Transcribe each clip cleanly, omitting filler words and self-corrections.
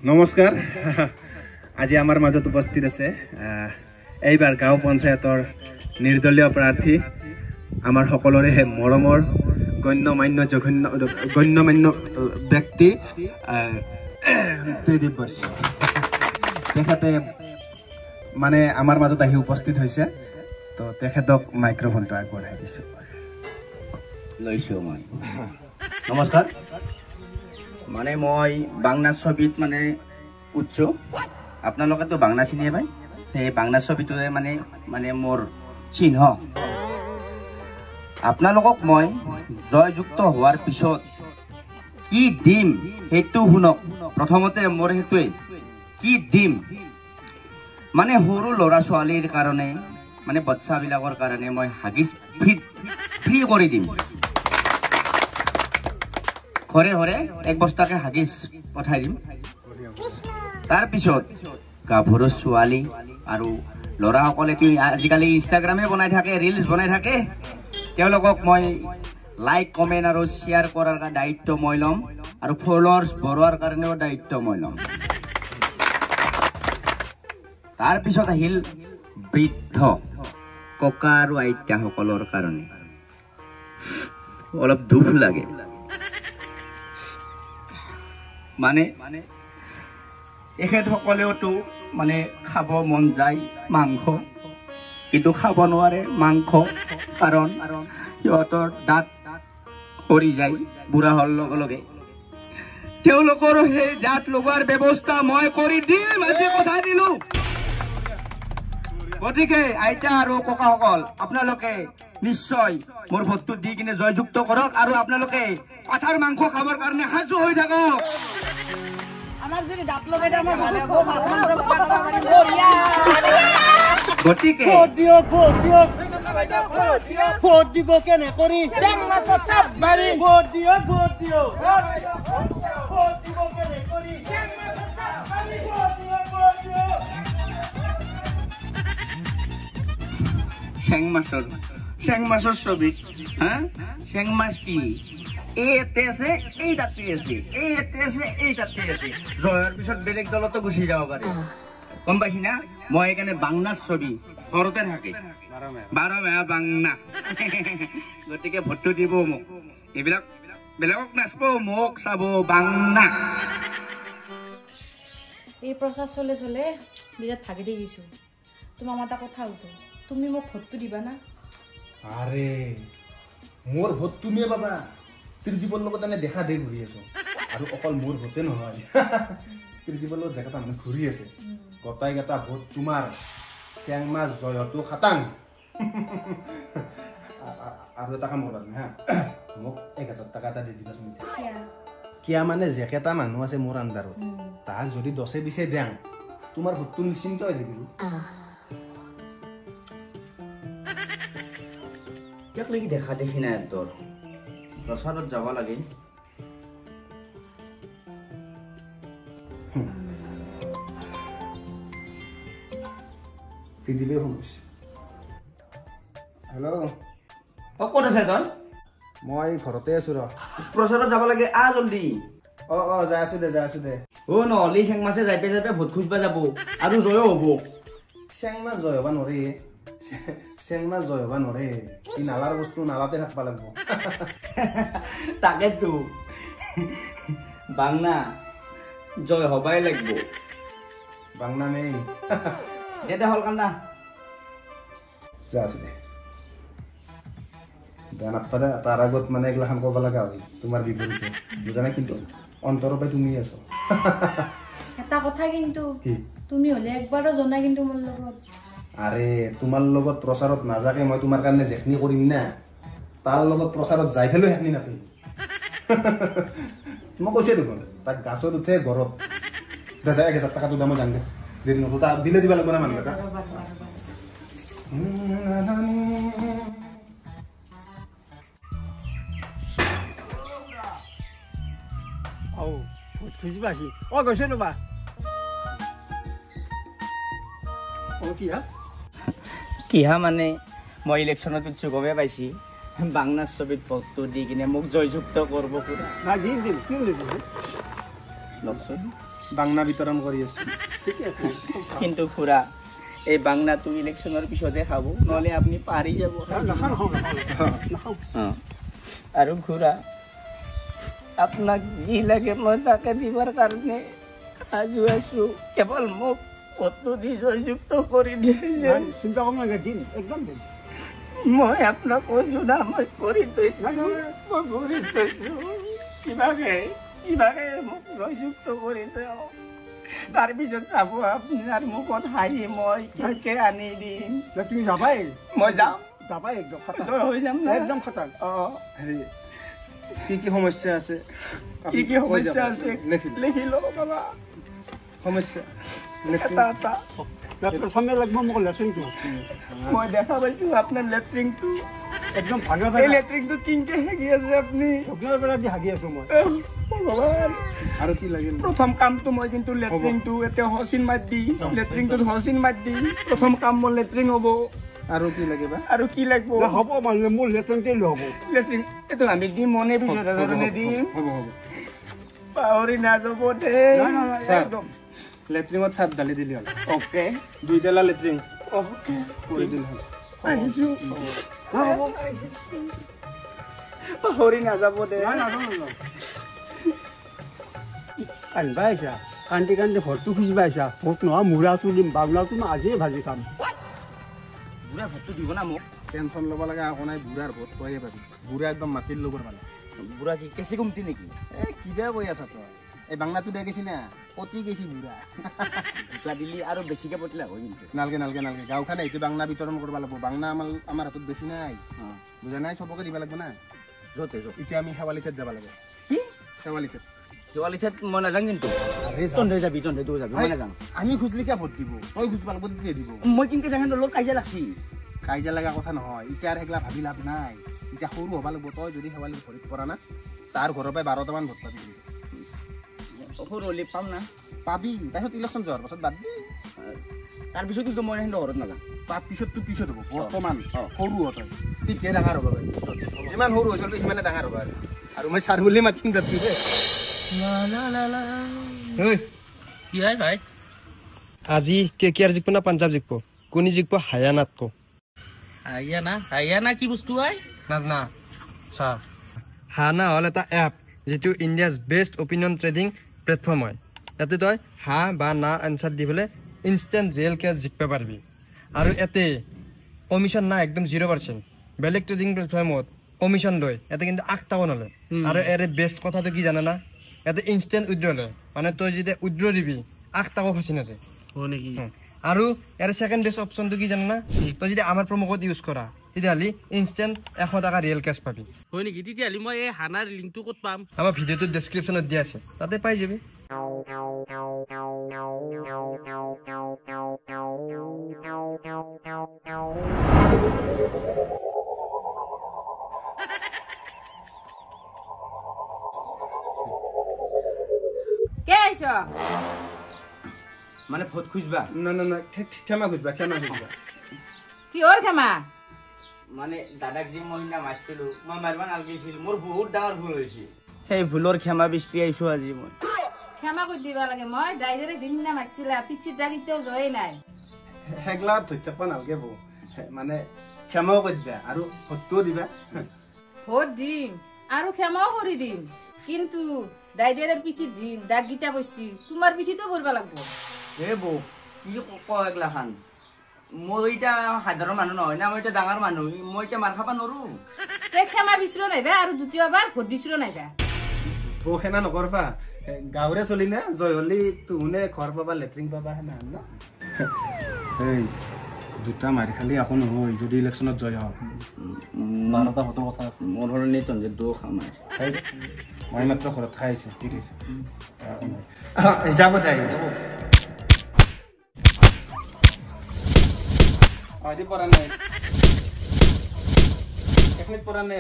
নমস্কাৰ আজি আমাৰ মাজত উপস্থিত আছে এইবাৰ গাঁও পঞ্চায়তৰ নিৰ্দলীয় প্ৰাৰ্থী আমাৰ সকলোৰে মৰমৰ গণ্যমান্য ব্যক্তি ত্ৰিদীপ বৈশ্য তেখেতে মানে আমাৰ মাজত আহি উপস্থিত হৈছে তো তেখেতক মাইক্ৰফোনটো আগবঢ়াই দিছো লৈছো মই নমস্কাৰ মানে মই বাংলা ছবিত মানে উচ্চ আপোনালোকে তো বাংলা চিনিয়ে পায় সেই বাংলা ছবিটোৱে মানে মানে মোৰ চিহ্ন আপোনালোকক মই জয়যুক্ত হোৱাৰ পিছত কি দিম সেইটো শুনক প্ৰথমতে মোৰ হেতুৱে কি দিম মানে সৰু ল'ৰা ছোৱালীৰ কাৰণে মানে বাচ্চাবিলাকৰ কাৰণে মই হাগিছ ফ্ৰী কৰি দিম ঘৰে ঘৰে এক বস্তাকে হাগিছ পঠাই দিম তাৰ পিছত গাভৰু ছোৱালী আৰু ল'ৰাসকলে আজিকালি ইনষ্টাগ্ৰামে বনাই থাকে ৰিলছ বনাই থাকে তেওঁলোকক মই লাইক কমেণ্ট আৰু শ্বেয়াৰ কৰাৰ দায়িত্ব মই ল'ম আৰু ফলোৱাৰ্ছ বঢ়োৱাৰ কাৰণেও দায়িত্ব মই ল'ম তাৰ পিছত আহিল বৃদ্ধ ককা আৰু আইতাসকলৰ কাৰণে অলপ দুখ লাগে মানে এখেতসকলেওতো মানে খাব মন যায় মাংস কিন্তু খাব নোৱাৰে মাংস কাৰণ সিহঁতৰ দাঁত সৰি যায় বুঢ়া হোৱাৰ লগে লগে তেওঁলোকৰো সেই দাঁত লগোৱাৰ ব্যৱস্থা মই কৰি দিম আজি কথা দিলো গতিকে আইতা আৰু ককাসকল আপোনালোকে নিশ্চয় মোৰ ভোটটো দি কিনে জয়যুক্ত কৰক আৰু আপোনালোকে পাঠাৰ মাংস খাবৰ কাৰণে সাজু হৈ থাকক গতিকে ভোট দিব কেনে কৰি চেং মাছৰ ছবি হা চেং মাছ কি এতে আছে এই তাতে আছে এতে আছে এই তাতে আছে জয়ৰ পিছত বেলেগ দলতো গুচি যাব পাৰে গম পাইছি না মই এখানে বাংলাৰ ছবি ঘৰতে থাকে 12 মাহ বাংলা গতিকে ভোটটো দিব মোক এইবিলাক বেলেগক নাচব মোক চাব বাংলা এই প্ৰচাৰ চলে চলে বিৰাট ভাগি দি গৈছো তোমাৰ মাতা কথা উঠো তুমি মোক ভোটটো দিবা না আৰে মোৰ ভোট তুমিয়ে বাবা ত্ৰিদীপৰ লগত এনে দেখা দে ঘূৰি আছো আৰু অকল মোৰ ভোটে নহয় ত্ৰিদীপৰ লগত জেগাটা মানে ঘূৰি আছে গটাই গটা ভোট তোমাৰ চেংমা জয়টো খাটাং আৰু এটা কাম কৰা হা মোক 1000 টাকা এটা দি দিবাচোন কিয়া মানে যেকেটা মানুহ আছে মোৰ আন্দাৰত তাক যদি 10-20 দেং তোমাৰ ভোটটো নিশ্চিন্ত হৈ থাকিব লাগি দেখা দেখি নাই তোৰ প্ৰচাৰত যাব লাগে ত্ৰিদীপে ফোন কৰিছে হেল্ল' ক'ত আছে তই মই ঘৰতে আছো ৰ প্ৰচাৰত যাব লাগে আ জলদি যাই আছো দে নহ'লে চেং মাছে যাই যাই ভোট খুজিব যাব আৰু জয়ো হ'ব চেং মাছ জয় হবা নৰে চেং মাছ জয় হবা নৰে ই নালাৰ বস্তু নালাতে থাকবা লাগব তাকেতো বাংলা জয় হবাই লাগব বাংলা নেই দে হল কান্দা যা আছো দে নাপালে তাৰ আগত মানে এগিলাখান ক'ব লগা হ'ল তোমাৰ বিপৰীতে বুজানে কিন্তু অন্তৰৰ পৰাই তুমি আছো এটা কথা কিন্তু তুমি হলে একবাৰো জনা কিন্তু মোৰ লগত আৰে তোমাৰ লগত প্ৰচাৰত নাযাকে মই তোমাৰ কাৰণে যেখনি কৰিম না তাৰ লগত প্ৰচাৰত যাই ফেলো হেখনি নাপাই মই কৈছে দেখোন তাক গাছত উঠে ঘৰত দাদা 1000 টাকাটো দাম জান দে দেৰি নতো তা দিলে দিবা লাগব না মানুহ এটা খুঁজিবাহি গৈছে নোবা কিহা মানে মই ইলেকশ্যনত উঠছো গমে পাইছি বাংলাৰ ছবিত ভোটটো দি কিনে মোক জয়যুক্ত কৰিব দিম কি লওকচোন বাংনা বিতৰণ কৰি আছো ঠিকে আছে কিন্তু খুৰা এই বাংনাটো ইলেকশ্যনৰ পিছতে খাব নহ'লে আপুনি পাৰি যাব আৰু খুৰা আপোনাক যি লাগে মই তাকে দিবৰ কাৰণে সাজু আছো কেৱল মোক ভোটটো দি জয়যুক্ত কৰি দিয়ে চিন্তা কৰিব নালাগে দিম একদম দিম মই আপোনাক কৈছো না মই কৰি থৈছো মই কৰি থৈছো কিবাকে মোক জয়যুক্ত কৰি দিয়ক তাৰপিছত চাব আপোনাৰ মুখত হাঁহি মই কেকে আনি দিম তুমি যাবাই মই যাম যাবাই একদম জয় হৈ যাম একদম খতম হেৰি কি সমস্যা আছে কি সমস্যা আছে লিখি লওক বাবা সমস্যা এটা প্ৰথমে লাগিব মোক লেট্ৰিনটো মই দেখা পাইছো আপোনাৰ লেট্ৰিনটো একদম ভাঙা এই লেট্ৰিনটো কিনকে হেগি আছে আপুনি আপোনাৰ পৰা দি হাগি আছো মই ভগৱান আৰু কি লাগিল প্ৰথম কামটো মই কিন্তু লেট্ৰিনটো এতিয়া হচিন মাত দি লেট্ৰিনটোত হচিন মাত দি প্ৰথম কাম মোৰ লেট্ৰিন হ'ব আৰু কি লাগিব আৰু কি লাগিব হ'ব মানে মোৰ লেট্ৰিনটোৱে হ'ব লেট্ৰিন এইটো আমি দিম মনে পিছত দিম হ'ব হ'ব পাহৰি নাযাব দে একদম লেট্ৰিঙত চাট ঢালি দিলি হ'ল অ'কে দুইটালা লেট্ৰিং অ'কে কৰি দিলি হ'ল আহিছো পাহৰি নাযাব দে কান্দিবা আহিছা কান্দি ভোটটো খুজিবা আহিছা ভোট নহয় মূৰাটো দিম বাংলাটো মই আজিয়ে ভাজি খাম বুঢ়া ভোটটো দিব না মোক টেনশ্যন ল'ব লগা একো নাই বুঢ়াৰ ভোট তয়ে পাবি বুঢ়া একদম মাটিৰ লগৰ পালে বুঢ়া কি কেঁচি কমতি নেকি কিবা কৈ আছা তই এই বাংলাটো দে গৈছি না পতি গৈছি বুঢ়া দুটা দিলি আৰু বেছিকে পতিলে হয় কিন্তু নালগে গাঁওখানে এইটো বাংলা বিতৰণ কৰিব লাগিব বাংলা আমাৰ হাতত বেছি নাই বুজা নাই চবকে দিব লাগিব না য'তে এতিয়া আমি শেৱালিঠাত যাব লাগে কি শেৱালিঠাত শেৱালিঠাত মই নাযাওঁ কিন্তু তই যাবি মই নাযাওঁ আমি খুজলি কিয় ভোট দিব তই খুজবা লাগিব তেতিয়া দিব মই কিন্তু যাওঁ লগত কাজিয়া লাগছি কাজিয়া লগা কথা নহয় এতিয়া আৰু সেইগিলা ভাবি লাভ নাই এতিয়া সৰু হ'ব লাগিব তই যদি শেৱালি ভৰিত পৰা না তাৰ ঘৰৰ পৰাই 12টামান ভোট পাবি সৰু হ'লে পাম না পাবি তাৰপিছত ইলেকশ্যন যোৱাৰ পাছত বাদ দি তাৰপিছত কিন্তু মই সিহঁতৰ ঘৰত নাযাওঁ তাৰ পিছততো পিছত হ'ব বৰ্তমান সৰু হ তই তেতিয়া ডাঙৰ হ'ব যিমান সৰু হৈছিল সিমানে ডাঙৰ হ'ব আৰু মই ছাৰ বুলি মাতিম তাতকৈ দেই কি হয় ভাই আজি কেকেআৰ জিকব না পাঞ্জাব জিকব কোনি জিকব হায়ানাতকো হাৰিয়ানা কি বস্তু হয় নাজনা চা হানা হ'ল এটা এপ যিটো India's best opinion trading platform হয় ইয়াতে তই হা বা না এনচাৰ দি পেলাই ইনষ্টেণ্ট ৰিয়েল কেছ জিকিব পাৰিবি আৰু ইয়াতে কমিশ্যন নাই একদম 0% বেলেগ ট্ৰেডিং প্লেটফৰ্মত কমিশ্যন লয় ইয়াতে কিন্তু 8 টকা নলয় আৰু ইয়াৰে বেষ্ট কথাটো কি জানা না ইয়াতে ইনষ্টেণ্ট উইথড্ৰ লয় মানে তই যেতিয়া উইথড্ৰ দিবি 8 টকা ফাঁচি নাযায় আৰু ইয়াৰ ছেকেণ্ড বেষ্ট অপশ্যনটো কি জানা না তই যদি আমাৰ প্ৰম' কোড ইউজ কৰা তেতিয়াহ'লে ইনষ্টেণ্ট 100 টকা ৰিয়েল কেছ পাবি হয় নেকি তেতিয়াহ'লে মই এই হানাৰ লিংকটো ক'ত পাম আমাৰ ভিডিঅ'টোত ডেছক্ৰিপশ্যনত দিয়া আছে তাতে পাই যাবি কে আইছ মানে ভোট খুজিবা না ক্ষমা খুজিবা কি হ'ল ক্ষমা মানে দাদাক যে মই সিদিনা মাৰিছিলোঁ মই মাৰিব নালাগিছিল মোৰ বহুত ডাঙৰ ভুল হৈছিল সেই ভুলৰ ক্ষমা বিচাৰি আহিছোঁ আজি মই ক্ষমা কৰি দিব লাগে মই ডাইৰেক্ট দিনা মাৰিছিলা পিঠিত দাগ এতিয়াও যোৱাই নাই সেইগিলা ধৰি থাকিব নালাগে বৌ মানে ক্ষমাও কৰি দিবা আৰু ভোটটোও দিবা ভোট দিম আৰু ক্ষমাও কৰি দিম কিন্তু ডাইৰেক্ট পিঠিত দিম দাগকেইটা পৰছি তোমাৰ পিঠিতো পৰবা লাগব হে বৌ কি কয় এগলাখান মই এতিয়া সাধাৰণ মানুহ নহয় না মই এতিয়া ডাঙৰ মানুহ মই এতিয়া মাৰ খাব নোৱাৰোঁ তই ক্ষমা বিচৰা নাইবা আৰু দ্বিতীয়বাৰ ভোট বিচৰা নাইবা বৌ সেনা নকৰবা গাঁৱৰে চলি নে জয় হলি তুহুনে ঘৰ পাবা লেট্ৰিন পাবা সেনা ন এই দুটা মাৰি খালি একো নহয় যদি ইলেকশ্যনত জয় হয় 12টা হতৰ কথা আছে মোৰ ধৰণে তঞ্জে দো খামাই মই মাত্ৰ ঘৰত খাই আহিছোঁ যাব যায় আজি পৰা নাই এখনিত পৰা নাই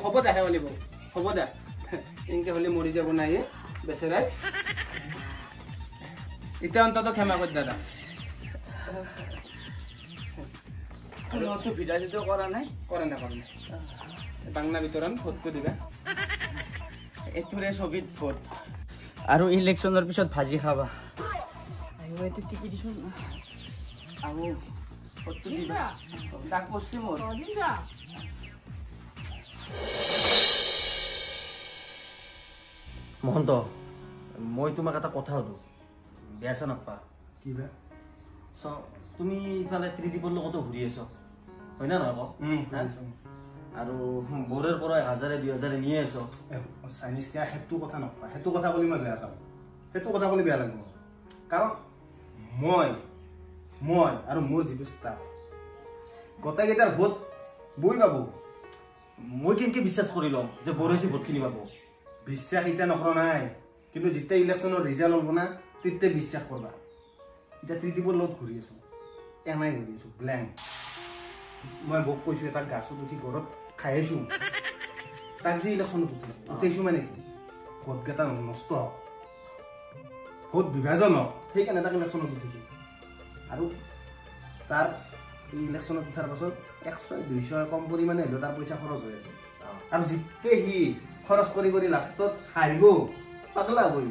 হ'ব দে হেৱালিব হ'ব দে এনেকৈ হ'লে মৰি যাব নাই বেচেৰাই এতিয়া অন্তত ক্ষমা কৰি দাদা ভিডিঅ' কৰা নাই বাংলা বিতৰণ ভোটটো দিবা এটোৰে ছবিত ভোট আৰু ইলেকশ্যনৰ পিছত ভাজি খাবা আইও এটো টিকি দিছো আৰু ভোটটো দিবা ডাক পছি মোৰ মহন্ত মই তোমাক এটা কথা সুধো বেয়া চা নাপা কি বে তুমি ইফালে ত্ৰিদীপৰ লগতো ঘূৰি আছ হয় না নহয় আৰু বৰৰ পৰা 1000-2000 নিয়ে আছ চাইনিজ কিয় সেইটো কথা নকবা সেইটো কথা ক'লে মই বেয়া পাওঁ সেইটো কথা ক'লে বেয়া লাগিব কাৰণ মই আৰু মোৰ যিটো ষ্টাফ গোটেইকেইটাৰ ভোট বই পাব মই কেনেকৈ বিশ্বাস কৰি ল'ম যে বৰৈছে ভোটখিনি পাব বিশ্বাস এতিয়া নকৰা নাই কিন্তু যেতিয়া ইলেকশ্যনৰ ৰিজাল্ট হ'ব না তেতিয়া বিশ্বাস কৰবা এতিয়া ত্ৰিদীপৰ লগত ঘূৰি আছোঁ এমাই ঘূৰি আছোঁ ব্লেংক মই বক কৈছোঁ এটা গাছত উঠি ঘৰত খাই আছোঁ তাক যে ইলেকশ্যনত উঠিছোঁ মানে কি ভোটকেইটা নষ্ট হওক ভোট বিভাজন হওক সেইকাৰণে তাক ইলেকশ্যনত উঠিছোঁ আৰু তাৰ এই ইলেকশ্যনত উঠাৰ পাছত 100-200 কম পৰিমাণে হ'লেও তাৰ পইচা খৰচ হৈ আছে আৰু যেতিয়া সি খৰচ কৰি কৰি লাষ্টত হাৰিব পাগলা হ'বই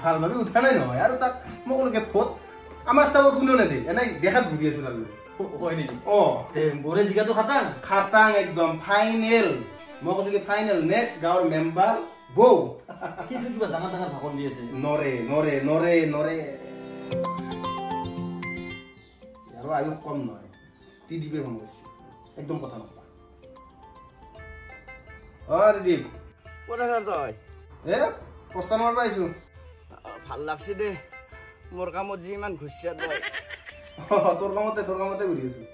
ভালভাৱে উঠা নাই নহয় আৰু তাক মই ক'লোকে ভোট আমাৰ ষ্টাফৰ কোনেও নেদেই এনেই দেখাত ঘূৰি আছোঁ তাৰ হয় নেকি বৰে জিকাটো খাটাং একদম ফাইনেল মই কৈছোঁ কি ফাইনেল নেক্সট গাঁৱৰ মেম্বাৰ বৌ কিবা ডাঙৰ ডাঙৰ ভাষণ দি আছে নৰে আৰু আয়ুস কম নহয় ত্ৰিদীপে ফোন কৰিছে একদম কথা নকবা ত্ৰিদীপ ক'ত আছা তই প্ৰস্তাৱ মাৰিব আহিছোঁ ভাল লাগছে দে মোৰ কামত যি ইমান ঘুচিয়া তই তোৰ কামতে ঘূৰি আছোঁ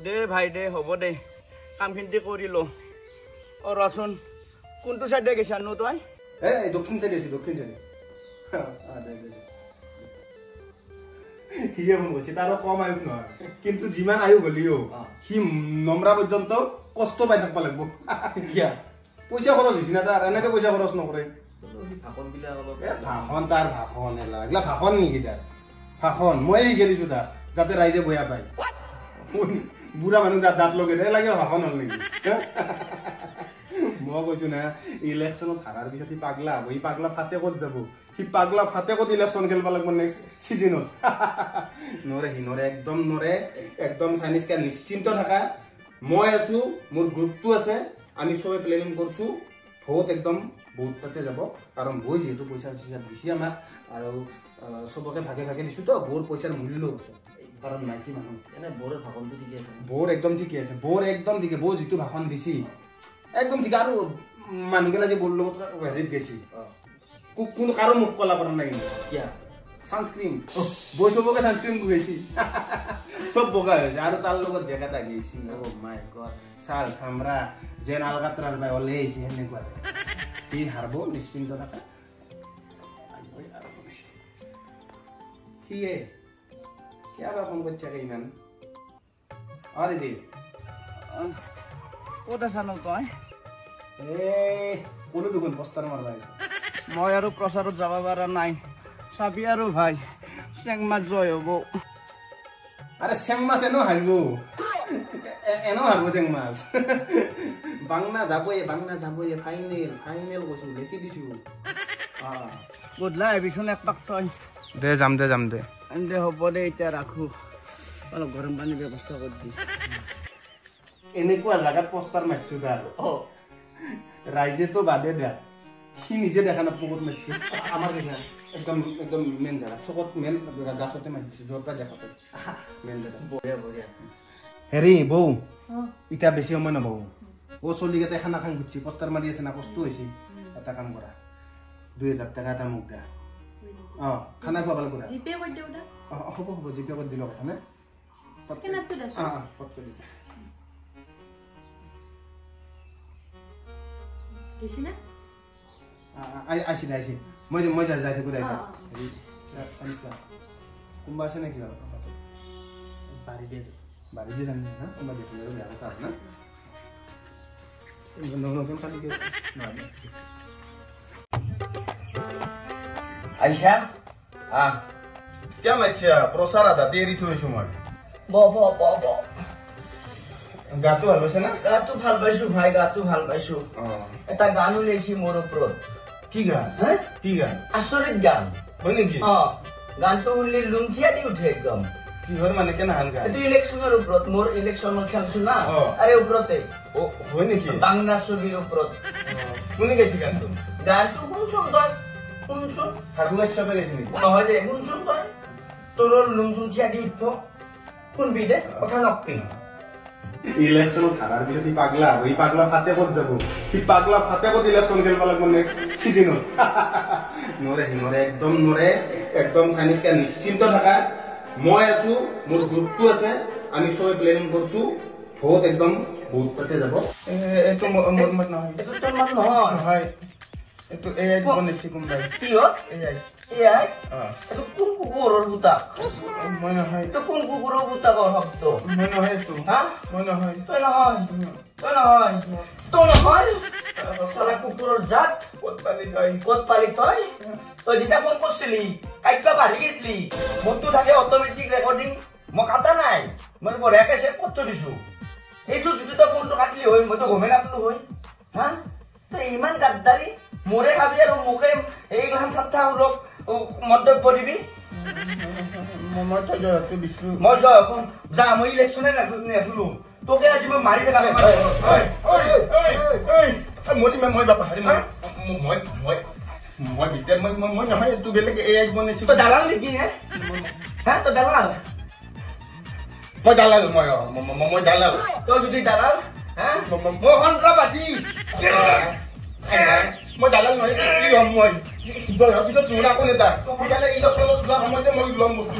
দে ভাই দে হ'ব দে কামখিনি কৰি ল ৰচোন কোনটো চাইডে গৈছানো তই দক্ষিণ চাইডে আছোঁ দক্ষিণ চাইডে সিয়ে ফোন কৰিছে তাৰো কম আয়ুস নহয় কিন্তু যিমান আয়ুস হ'লেও সি নমৰা পৰ্যন্ত কষ্ট পাই থাকিব লাগিব পইচা খৰচ হৈছে না তাৰ এনেকে পইচা খৰচ নকৰে ভাষণ তাৰ ভাষণ এইগিলা ভাষণ নেকি তাৰ ভাষণ মই খেলিছোঁ তাক যাতে ৰাইজে বয়া পায় বুঢ়া মানুহ তাত দাঁত লগাই লাগে ভাষণ হ'ল নেকি মই কৈছোঁ না ইলেকশ্যনত হাৰাৰ পিছত সি পাগলা হ'ব সি পাগলা ফাটে ক'ত যাব সি পাগলা ফাটে ক'ত ইলেকশ্যন খেলিব লাগিব নেক্সট ছিজনত নৰে একদম নৰে একদম চাইনিজ কে নিশ্চিন্ত থাকা মই আছোঁ মোৰ গ্ৰুপটো আছে আমি চবে প্লেনিং কৰিছোঁ ভোট একদম বহুত তাতে যাব কাৰণ বৈ যিহেতু পইচা দিছে আমাক আৰু চবকে ভাগে ভাগে দিছোঁ তো বৰ পইচাৰ মূল্য আছে কাৰণ মাইকী মানুহ এনে বৰৰ ভাষণটো ঠিকে আছে বৰ একদম ঠিকে আছে বৰ যিটো ভাষণ দিছি একদম ঠিক আৰু মানুহগিলা যে বৰ লগত হেৰিত গেছি কোনো কাৰো মুখ কলা কৰা নাই কিন্তু ছানস্ক্ৰীন বৈ চবকে ছানস্ক্ৰীন গুগাইছি চব বগা হৈছে আৰু তাৰ লগত জেকেটা গেছি মাই গড ছাল চামৰা যেন আলকাত্ৰাৰ পাই ওলাই আহিছে সেনেকুৱা সি হাৰব নিশ্চিন্ত থাকা সিয়ে কিয় বা ফোন কৰি থাকে ইমান দে ক'ত আছানো তই ক'লো দেখোন পোষ্টাৰ মাৰিব আহিছে মই আৰু প্ৰচাৰত যাব পৰা নাই চাবি আৰু ভাই চেং মাছ জয় হ'ব আৰে চেং মাছ এনেও হাৰিব চেং মাছ বাংনা যাবই ফাইনেল কৈছোঁ লেখি দিছোঁ গধূলা আহিবিচোন একপাক তই দে যাম দে দে হ'ব দে এতিয়া ৰাখোঁ অলপ গৰম পানীৰ ব্যৱস্থা কৰি দি এনেকুৱা জাগাত পোষ্টাৰ মাৰিছোঁ তাৰ ৰাইজেতো বাদে দিয়া সি নিজে দেখা নাপাব ক'ত মাৰিছোঁ আমাৰ দেখা একদম মেইন জেগা চকত মেইন গাছতে মাৰিছোঁ য'ৰ পৰা দেখা পায় মেইন জেগা বঢ়িয়া হেৰি বৌ এতিয়া বেছি সময় নবৌ চলিকেইটাই খানা খান ঘুরছি পোস্টার মারি আছে না কষ্ট হয়েছি এটা কাম করা 2000 টাকা এটা মোক দা খানা খোৱা ভাল কৰা জিপে কৰি দিও না হ'ব জিপে কৰি দিলো কথা না স্ক্যানাৰ তো দাও পট কৰি দিবা কিছি না আইছি মই যাই থাকো দাই হেৰি চালিসটা কোনবা আছে নেকি বাড়ি দিয়ে যাম না কোনবা দেখি আৰু বেয়া কথা না আইসা কেমন আচ্ছা প্রসার আদা দেরি তো সময় গাটো ভাল পাইছে না গাটো ভাল পাইছো ভাই গাটো ভাল পাইছো এটা গান উলিয়াইছি মোৰ ওপৰত কি গান কি গান আচৰিত গান হয় নেকি গানটো শুনিলে লুংথিয়া দি উঠে একদম কিহৰ মানে কেনেহান গান এইটো ইলেকশ্যনৰ ওপৰত মোৰ ইলেকশ্যনৰ খেলছো না তাৰে ওপৰতে হয় নেকি বাংলা ছবিৰ ওপৰত কোনে গাইছে গানটো গানটো শুনচোন তই শুনচোন হাগু গাইছে গাইছে নেকি নহয় দে শুনচোন তই তোৰ লুংথিয়া দি উঠব শুনবি দে কথা নকবি ইলেকশ্যনত হাৰাৰ পিছত সি পাগলা আৰু সি পাগলা ফাটে ক'ত যাব সি পাগলা ফাটে ক'ত ইলেকশ্যন খেলিব লাগিব নেক্সট চিজনত নৰে সি নৰে একদম চাইনিজকে নিশ্চিন্ত থাকা মই আছো মোৰ গ্ৰুপটো আছে আমি চবে প্লেনিং কৰছো ভোট একদম বহুত তাতে যাব এইটো মোৰ মত নহয় এইটো তোৰ মত নহয় নহয় এইটো এআই বনাইছে কোনবাই কি হ'ল এআই এইটো কোন কুকুৰৰ বুটা মই নহয় এইটো কোন কুকুৰৰ বুটাকৰ শব্দ মই নহয় এইটো মই নহয় তই নহয় চালা কুকুৰৰ জাত ক'ত পালি তই ক'ত পালি তই যেতিয়া ফোন কৰিছিলি কাইবা বাঢ়ি গৈছিলি মোৰতো থাকে অট'মেটিক ৰেকৰ্ডিং মই কাটা নাই মই বঢ়িয়াকে চেভ কৰি থৈ দিছো এইটো যদি তই ফোনটো কাটলি হয় মইতো গমেই নাপালো হয় তই ইমান গাদ্দাৰী মোৰে খাবি আৰু মোকে এইগিলাখান ছাত্ৰসকলক মন্তব্য দিবি মই জয় যা মই ইলেকশ্যনে নেখেলো তোকে আজি মই মাৰি পেলাম মই বাপা হাৰি মই বিদ্যাত মই নহয় এইটো বেলেগ এআই বনাইছো তই দালাল নেকি তই দালাল মই দালাল মই দালাল তই যদি দালাল মই সন্ত্ৰাসবাদী মই দালাল নহয় কি হ'ম মই জয়ৰ পিছত নোৰা কোন এটা সেইকাৰণে ইলেকশ্যনত যোৱাৰ সময়তে মই ল'ম বস্তু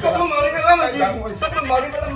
মাৰি পেলাম